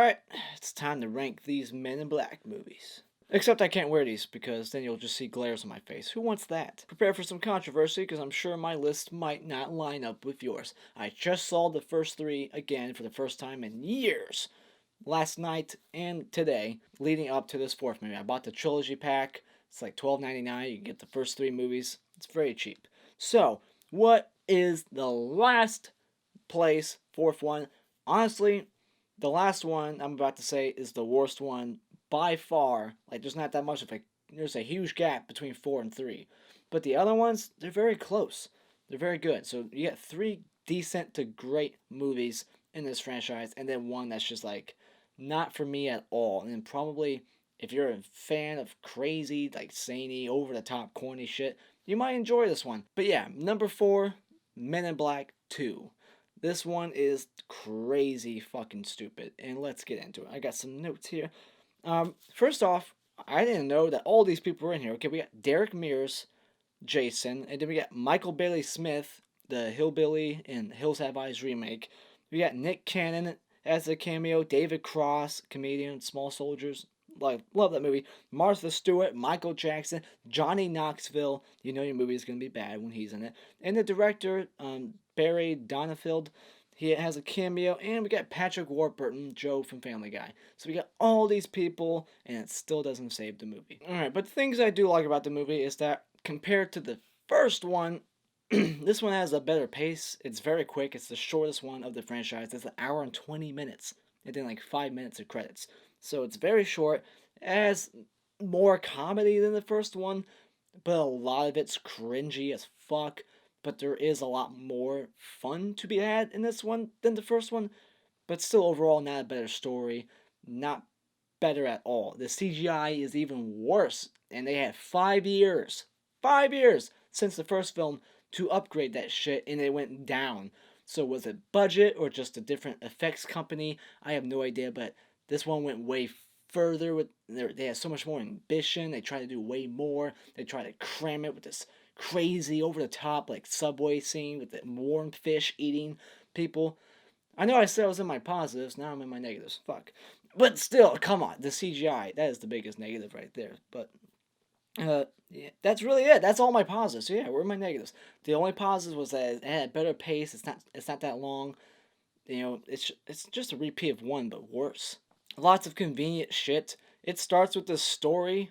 Alright, it's time to rank these Men in Black movies. Except I can't wear these because then you'll just see glares on my face. Who wants that? Prepare for some controversy because I'm sure my list might not line up with yours. I just saw the first three again for the first time in years. Last night and today, leading up to this fourth movie. I bought the trilogy pack. It's like $12.99. You can get the first three movies. It's very cheap. So, what is the last place, fourth one? Honestly, the last one I'm about to say is the worst one by far. Like, there's not that much of a there's a huge gap between 4 and 3. But the other ones, they're very close. They're very good. So you get 3 decent to great movies in this franchise, and then one that's just like not for me at all. And then probably if you're a fan of crazy, like zany, over the top, corny shit, you might enjoy this one. But yeah, number 4, Men in Black 2. This one is crazy fucking stupid, and let's get into it. I got some notes here. First off, I didn't know that all these people were in here. Okay, we got Derek Mears, Jason, and then we got Michael Bailey Smith, the hillbilly in Hills Have Eyes remake. We got Nick Cannon as a cameo, David Cross, comedian, Small Soldiers. Love that movie. Martha Stewart, Michael Jackson, Johnny Knoxville. You know your movie is gonna be bad when he's in it. And the director, Barry Donenfeld, he has a cameo, and we got Patrick Warburton, Joe from Family Guy. So we got all these people, and it still doesn't save the movie. Alright, but the things I do like about the movie is that compared to the first one, this one has a better pace. It's very quick. It's the shortest one of the franchise. It's an hour and 20 minutes, and then like 5 minutes of credits. So it's very short. It has more comedy than the first one, but a lot of it's cringy as fuck. But there is a lot more fun to be had in this one than the first one. But still, overall, not a better story. Not better at all. The CGI is even worse. And they had 5 years since the first film to upgrade that shit, and it went down. So was it budget or just a different effects company? I have no idea, but this one went way further. They had so much more ambition. They tried to do way more. They tried to cram it with this crazy over the top like subway scene with the warm fish eating people. I know I said I was in my positives, now I'm in my negatives. Fuck. But still, come on, the CGI, that is the biggest negative right there. But yeah, that's really it. That's all my positives. So yeah, where are my negatives? The only positive was that it had a better pace. It's not that long. You know, it's just a repeat of one, but worse. Lots of convenient shit. It starts with this story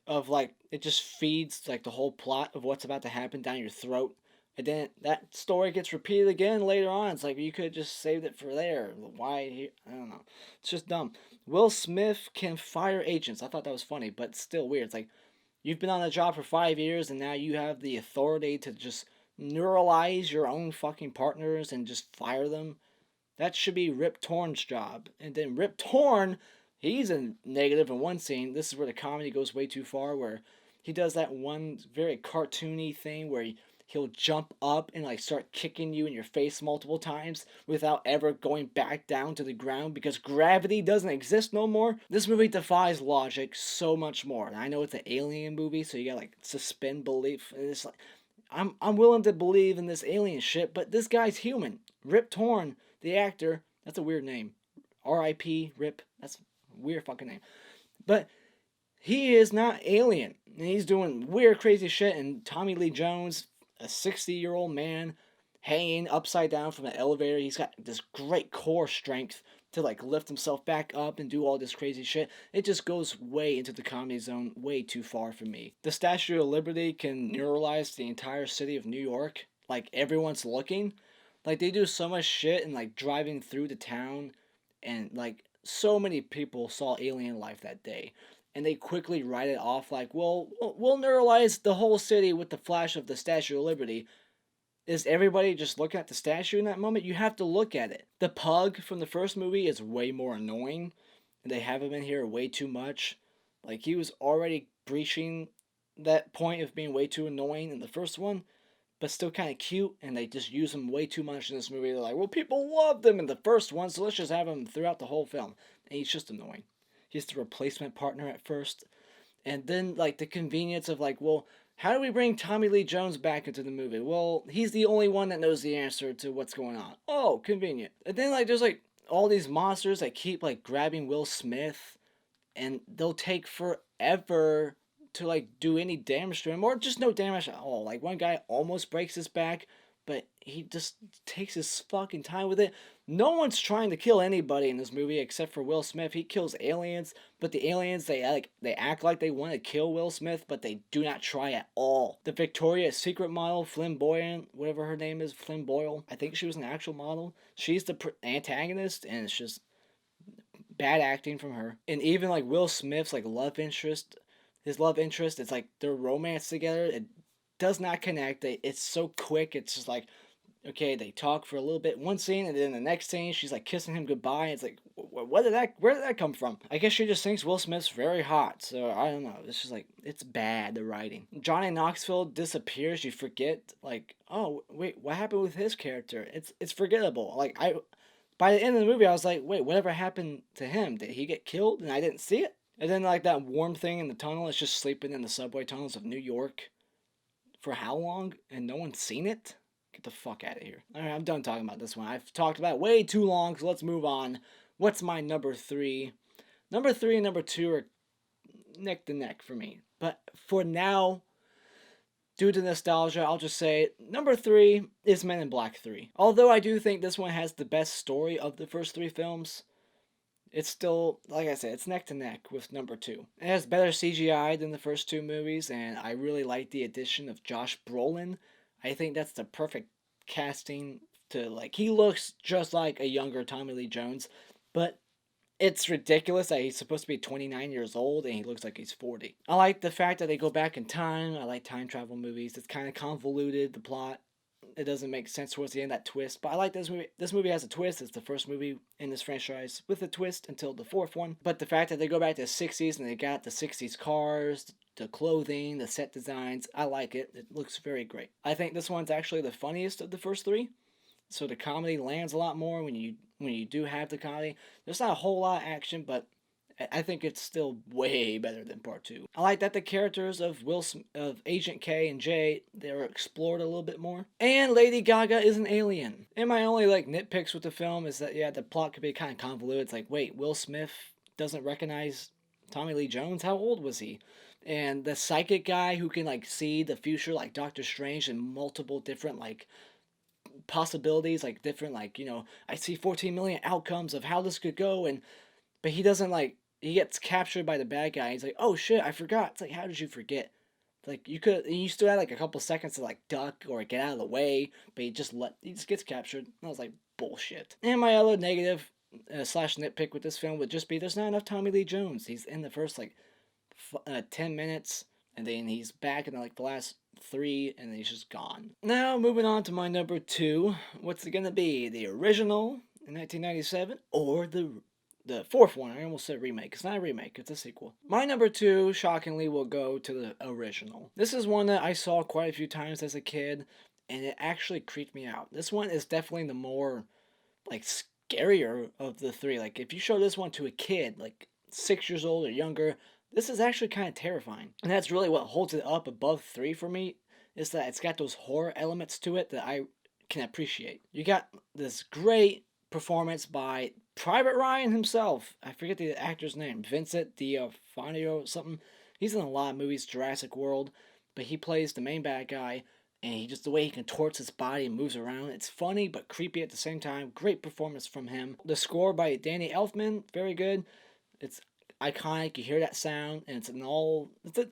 of like it just feeds like the whole plot of what's about to happen down your throat, and then that story gets repeated again later on. It's like you could have just saved it for there. Why? I don't know. It's just dumb. Will Smith can fire agents. I thought that was funny, but still weird. It's like you've been on a job for 5 years, and now you have the authority to just neuralize your own fucking partners and just fire them. That should be Rip Torn's job. And then Rip Torn, he's a negative in one scene. This is where the comedy goes way too far, where he does that one very cartoony thing where he'll jump up and like start kicking you in your face multiple times without ever going back down to the ground because gravity doesn't exist no more. This movie defies logic so much more. And I know it's an alien movie, so you gotta like suspend belief. And it's like I'm willing to believe in this alien shit, but this guy's human. Rip Torn, the actor, that's a weird name. R.I.P. Rip. That's a weird fucking name. But he is not alien. And he's doing weird, crazy shit. And Tommy Lee Jones, a 60-year-old man, hanging upside down from an elevator. He's got this great core strength to like lift himself back up and do all this crazy shit. It just goes way into the comedy zone, way too far for me. The Statue of Liberty can neuralize the entire city of New York. Like everyone's looking. Like they do so much shit and like driving through the town, and like so many people saw alien life that day, and they quickly write it off like, well, we'll neuralize the whole city with the flash of the Statue of Liberty. Is everybody just looking at the statue in that moment? You have to look at it. The pug from the first movie is way more annoying, and they have him in here way too much. Like he was already breaching that point of being way too annoying in the first one, but still kind of cute, and they just use him way too much in this movie. They're like, well, people loved him in the first one, so let's just have him throughout the whole film. And he's just annoying. He's the replacement partner at first. And then, like, the convenience of, like, well, how do we bring Tommy Lee Jones back into the movie? Well, he's the only one that knows the answer to what's going on. Oh, convenient. And then, like, there's, like, all these monsters that keep like grabbing Will Smith, and they'll take forever to like do any damage to him, or just no damage at all. Like one guy almost breaks his back, but he just takes his fucking time with it. No one's trying to kill anybody in this movie except for Will Smith. He kills aliens, but the aliens they act like they want to kill Will Smith, but they do not try at all. The Victoria's Secret model, Flamboyant, whatever her name is, Flamboyant, I think she was an actual model. She's the antagonist, and it's just bad acting from her. And even like Will Smith's like love interest, his love interest, it's like their romance together. It does not connect. It's so quick. It's just like, okay, they talk for a little bit one scene, and then the next scene she's like kissing him goodbye. It's like, where did that come from? I guess she just thinks Will Smith's very hot. So I don't know. It's just like, it's bad, the writing. Johnny Knoxville disappears. You forget, like, oh wait, what happened with his character? It's forgettable. Like by the end of the movie, I was like, wait, whatever happened to him? Did he get killed and I didn't see it? And then like that warm thing in the tunnel, it's just sleeping in the subway tunnels of New York for how long? And no one's seen it? Get the fuck out of here. Alright, I'm done talking about this one. I've talked about it way too long, so let's move on. What's my number 3? Number 3 and number 2 are neck to neck for me. But for now, due to nostalgia, I'll just say number 3 is Men in Black 3. Although I do think this one has the best story of the first 3 films, it's still, like I said, it's neck to neck with number 2. It has better CGI than the first 2 movies, and I really like the addition of Josh Brolin. I think that's the perfect casting to, like, he looks just like a younger Tommy Lee Jones, but it's ridiculous that he's supposed to be 29 years old and he looks like he's 40. I like the fact that they go back in time. I like time travel movies. It's kind of convoluted, the plot. It doesn't make sense towards the end, that twist. But I like this movie. This movie has a twist. It's the first movie in this franchise with a twist until the 4th one. But the fact that they go back to the 60s and they got the 60s cars, the clothing, the set designs, I like it. It looks very great. I think this one's actually the funniest of the first 3. So the comedy lands a lot more when you do have the comedy. There's not a whole lot of action, but I think it's still way better than part 2. I like that the characters of of Agent K and J, they were explored a little bit more. And Lady Gaga is an alien. And my only like nitpicks with the film is that, yeah, the plot could be kind of convoluted. It's like, wait, Will Smith doesn't recognize Tommy Lee Jones? How old was he? And the psychic guy who can like see the future, like Doctor Strange, and multiple different like possibilities, like different, like, I see 14 million outcomes of how this could go, but he doesn't, like, he gets captured by the bad guy. He's like, oh shit, I forgot. It's like, how did you forget? Like, you still had like a couple seconds to like duck or get out of the way, but he just gets captured. And I was like, bullshit. And my other negative slash nitpick with this film would just be there's not enough Tommy Lee Jones. He's in the first like 10 minutes, and then he's back in like the last 3, and then he's just gone. Now, moving on to my number 2. What's it gonna be? The original in 1997 or the 4th one? I almost said remake. It's not a remake, it's a sequel. My number 2, shockingly, will go to the original. This is one that I saw quite a few times as a kid, and it actually creeped me out. This one is definitely the more, like, scarier of the 3. Like, if you show this one to a kid, like 6 years old or younger, this is actually kind of terrifying. And that's really what holds it up above 3 for me, is that it's got those horror elements to it that I can appreciate. You got this great performance by Private Ryan himself. I forget the actor's name. Vincent D'Onofrio something. He's in a lot of movies, Jurassic World, but he plays the main bad guy, and he just, the way he contorts his body and moves around, it's funny but creepy at the same time. Great performance from him. The score by Danny Elfman, very good. It's iconic. You hear that sound, and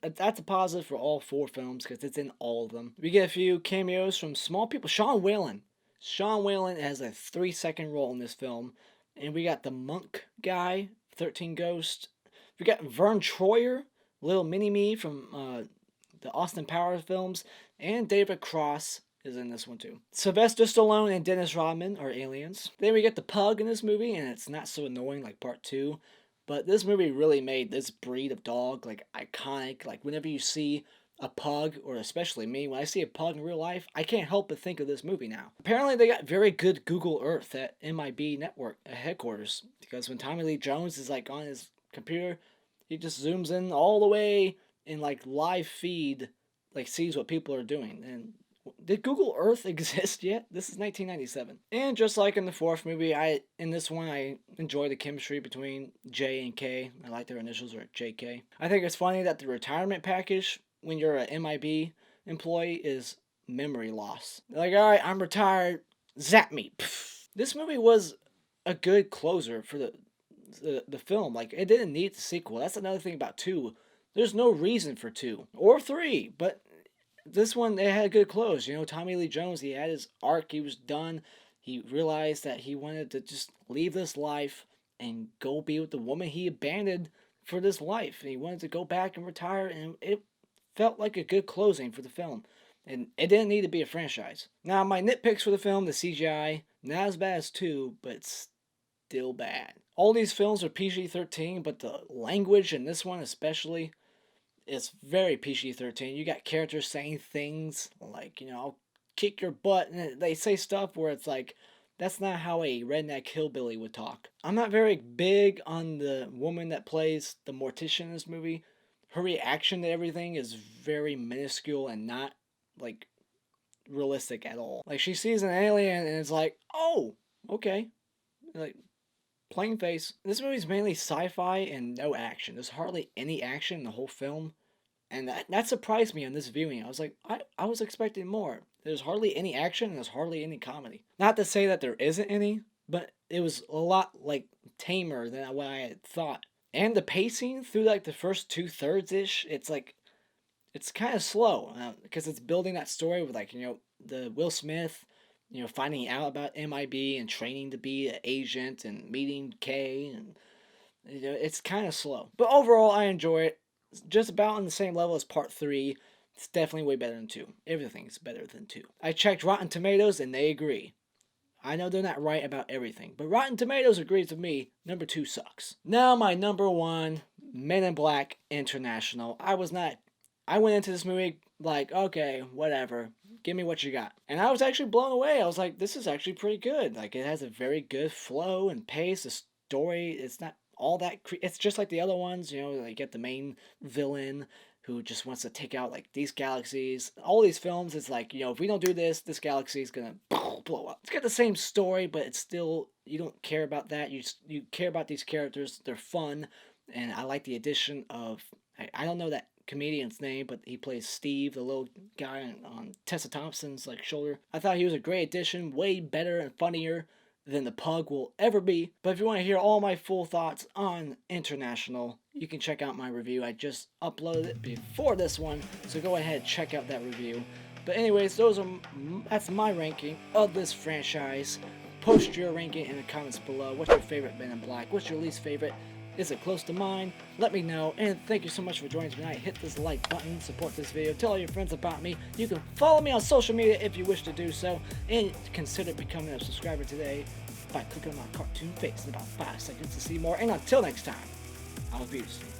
that's a positive for all 4 films because it's in all of them. We get a few cameos from small people. Sean Whalen has a 3-second role in this film, and we got the monk guy, 13 Ghosts. We got Vern Troyer, little mini-me from the Austin Powers films, and David Cross is in this one too. Sylvester Stallone and Dennis Rodman are aliens. Then we get the pug in this movie, and it's not so annoying like part 2. But this movie really made this breed of dog, like, iconic. Like, whenever you see a pug, or especially me, when I see a pug in real life, I can't help but think of this movie now. Apparently, they got very good Google Earth at MIB Network headquarters. Because when Tommy Lee Jones is, like, on his computer, he just zooms in all the way and, like, live feed, like, sees what people are doing. And Did Google Earth exist yet? This is 1997. And just like in the fourth movie, in this one I enjoy the chemistry between J and K. I like their initials are JK. I think it's funny that the retirement package when you're an MIB employee is memory loss. They're like, all right, I'm retired. Zap me. Pfft. This movie was a good closer for the film. Like, it didn't need the sequel. That's another thing about 2. There's no reason for 2 or 3, but this one, they had a good close. You know, Tommy Lee Jones, he had his arc. He was done. He realized that he wanted to just leave this life and go be with the woman he abandoned for this life. And he wanted to go back and retire, and it felt like a good closing for the film. And it didn't need to be a franchise. Now, my nitpicks for the film, the CGI, not as bad as 2, but it's still bad. All these films are PG-13, but the language in this one especially, it's very PG-13. You got characters saying things like, you know, I'll kick your butt, and they say stuff where it's like, that's not how a redneck hillbilly would talk. I'm not very big on the woman that plays the mortician in this movie. Her reaction to everything is very minuscule and not, like, realistic at all. Like, she sees an alien and it's like, oh, okay. Like, plain face. This movie's mainly sci-fi and no action. There's hardly any action in the whole film. And that surprised me on this viewing. I was like, I was expecting more. There's hardly any action and there's hardly any comedy. Not to say that there isn't any, but it was a lot, like, tamer than what I had thought. And the pacing through, like, the first 2/3-ish, it's like, it's kind of slow. Because it's building that story with, like, you know, the Will Smith, you know, finding out about MIB and training to be an agent and meeting Kay, and you know, it's kind of slow. But overall, I enjoy it. It's just about on the same level as Part 3. It's definitely way better than 2. Everything's better than 2. I checked Rotten Tomatoes and they agree. I know they're not right about everything, but Rotten Tomatoes agrees with me. Number 2 sucks. Now my number 1, Men in Black International. I went into this movie like, okay, whatever. Give me what you got. And I was actually blown away. I was like, this is actually pretty good. Like, it has a very good flow and pace. The story, it's not all that... it's just like the other ones, you know, you get the main villain who just wants to take out, like, these galaxies. All these films, it's like, you know, if we don't do this, this galaxy is gonna blow up. It's got the same story, but it's still... you don't care about that. You care about these characters. They're fun. And I like the addition of... I don't know that comedian's name, but he plays Steve, the little guy on Tessa Thompson's like shoulder. I thought he was a great addition, way better and funnier than the Pug will ever be. But if you want to hear all my full thoughts on International, you can check out my review. I just uploaded it before this one, so go ahead and check out that review. But anyways, that's my ranking of this franchise. Post your ranking in the comments below. What's your favorite Men in Black? What's your least favorite? Is it close to mine? Let me know, and thank you so much for joining tonight. Hit this like button, support this video, tell all your friends about me. You can follow me on social media if you wish to do so, and consider becoming a subscriber today by clicking on my cartoon face in about 5 seconds to see more. And until next time, I'll be seeing you.